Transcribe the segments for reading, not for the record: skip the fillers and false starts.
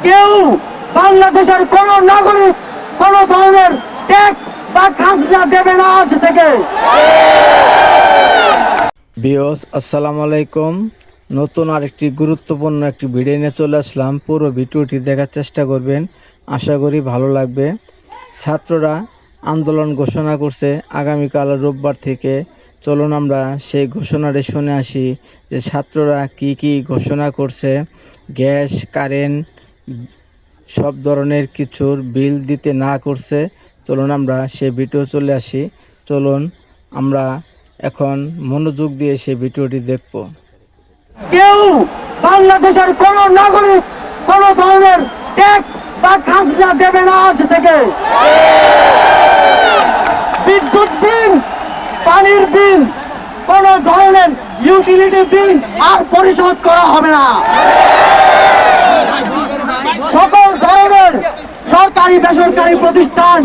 কেউ বাংলাদেশের কোন নাগরিক কোন ধরনের ট্যাক্স বা খাজনা দেবে না আজ থেকে। ভিউয়ার্স, আসসালামু আলাইকুম। নতুন আরেকটি গুরুত্বপূর্ণ একটি ভিডিও নিয়ে চলে আসলাম। পুরো ভিডিওটি দেখার চেষ্টা করবেন, আশা করি ভালো লাগবে। ছাত্ররা আন্দোলন ঘোষণা করছে আগামীকাল রোববার থেকে। চলুন আমরা সেই ঘোষণাটি শুনে আসি যে ছাত্ররা কি ঘোষণা করছে। গ্যাস, কারেন্ট সব ধরনের কিছুর বিল দিতে না করছে। চলুন আমরা সেই ভিডিও চলে আসি। চলুন আমরা এখন মনোযোগ দিয়ে সেই ভিডিওটি দেখব। কেউ বাংলাদেশের কোন নাগরিক কোন ধরনের ট্যাক্স বা খাজনা দেবে না আজ থেকে। বিদ্যুৎ বিল, পানির বিল, কোন ধরনের ইউটিলিটি বিল আর পরিশোধ করা হবে না। সকল ধরনের সরকারি বেসরকারি প্রতিষ্ঠান,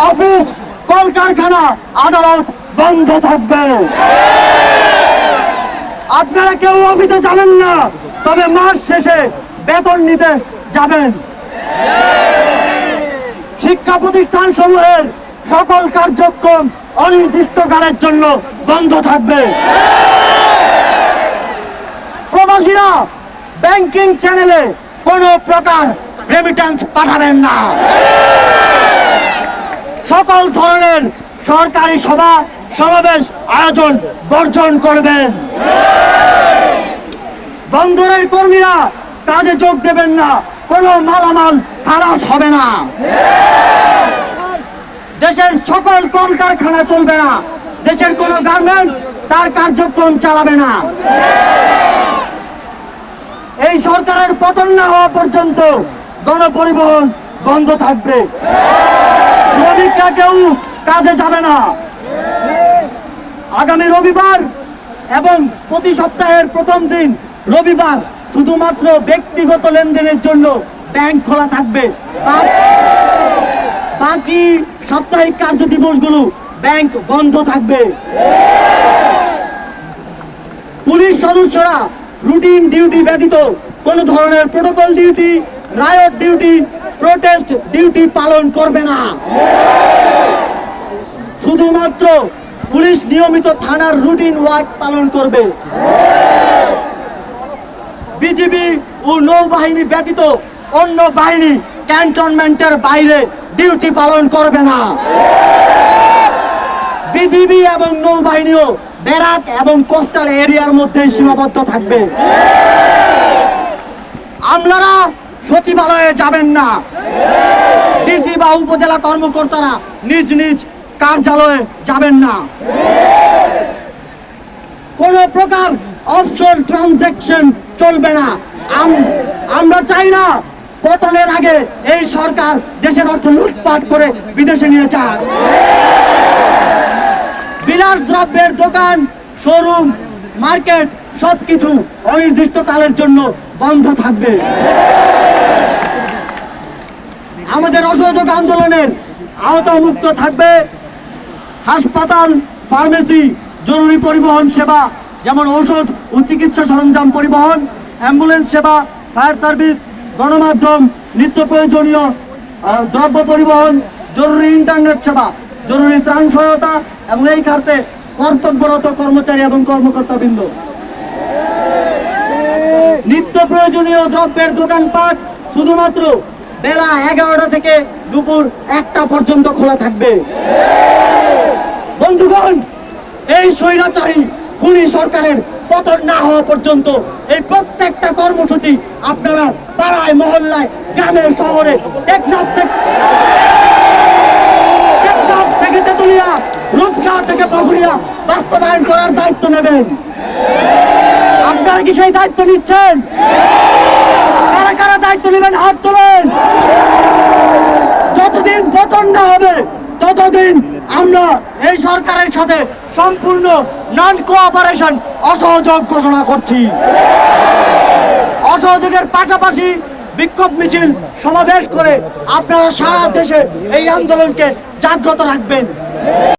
অফিস, কলকারখানা, আদালত বন্ধ থাকবে। আপনারা কেউ অফিসে যাবেন না, তবে মাস শেষে বেতন নিতে যাবেন। শিক্ষা প্রতিষ্ঠান সমূহের সকল কার্যক্রম অনির্দিষ্টকালের জন্য বন্ধ থাকবে। প্রবাসীরা ব্যাংকিং চ্যানেলে কোনো প্রকার রেমিটেন্স পাঠাবেন না। সকল ধরনের সরকারি সভা সমাবেশ আয়োজন বর্জন করবেন। বন্দরের কর্মীরা কাজে যোগ দেবেন না, কোনো মালামাল খালাস হবে না। দেশের সকল কলকারখানা চলবে না, দেশের কোনো গার্মেন্টস তার কার্যক্রম চালাবে না। এই সরকারের পতন না হওয়া পর্যন্ত গণপরিবহন বন্ধ থাকবে। শ্রমিকরা কেউ কাজে যাবে না। আগামী রবিবার এবং প্রতি সপ্তাহের প্রথম দিন রবিবার শুধুমাত্র ব্যক্তিগত লেনদেনের জন্য ব্যাংক খোলা থাকবে। বাকি সাপ্তাহিক কার্য দিবসগুলো ব্যাংক বন্ধ থাকবে। পুলিশ সদস্যরা রুটিন ডিউটি ব্যতীত কোন ধরনের protocol duty, riot duty, protest duty পালন করবে না। শুধুমাত্র পুলিশ নিয়মিত থানার রুটিন ওয়ার্ক পালন করবে। বিজিবি ও নৌবাহিনী ব্যতীত অন্য বাহিনী ক্যান্টনমেন্টের বাইরে ডিউটি পালন করবে না। বিজিবি এবং নৌবাহিনীও ব্যারাক এবং কোস্টাল এরিয়ার মধ্যে সীমাবদ্ধ থাকবে। আমলারা সচিবালয়ে যাবেন না। ডিসি বা উপজেলা কর্মকর্তারা নিজ নিজ কার্যালয়ে যাবেন না। কোন প্রকার অফশোর ট্রানজাকশন চলবে না। আমরা চাই না পতনের আগে এই সরকার দেশের অর্থ লুটপাট করে বিদেশে নিয়ে যাক। বিলাস দ্রব্যের দোকান, শোরুম, মার্কেট সবকিছু অনির্দিষ্টকালের জন্য বন্ধ থাকবে। আমাদের অসহযোগ আন্দোলনের আওতামুক্ত থাকবে হাসপাতাল, ফার্মেসি, জরুরি পরিবহন সেবা যেমন ঔষধ ও চিকিৎসা সরঞ্জাম পরিবহন, অ্যাম্বুলেন্স সেবা, ফায়ার সার্ভিস, গণমাধ্যম, নিত্য প্রয়োজনীয় দ্রব্য পরিবহন, জরুরি ইন্টারনেট সেবা, জরুরি ত্রাণ সহায়তা এবং এই খাতে কর্তব্যরত কর্মচারী এবং কর্মকর্তাবৃন্দ। নিত্য প্রয়োজনীয় দ্রব্যের দোকানপাট শুধুমাত্র বেলা 11টা থেকে দুপুর 1টা পর্যন্ত খোলা থাকবে। বন্ধুগণ, এই স্বৈরাচারী খুনি সরকারের পতন না হওয়া পর্যন্ত এই প্রত্যেকটা কর্মসূচি আপনারা পাড়ায়, মহল্লায়, গ্রামে, শহরে, টেকনাফ থেকে তেতুলিয়া, রূপসা থেকে পাকুড়িয়া বাস্তবায়ন করার দায়িত্ব নেবেন। আপনারা কি সেই দায়িত্ব নিচ্ছেন? কারা কারা দায়িত্ব নেবেন হাত তোলেন। যতদিন পতন না হবে ততদিন আমরা এই সরকারের সাথে সম্পূর্ণ নন কোঅপারেশন, অসহযোগ ঘোষণা করছি। অসহযোগের পাশাপাশি বিক্ষোভ মিছিল সমাবেশ করে আপনারা সারা দেশে এই আন্দোলনকে জাগ্রত রাখবেন।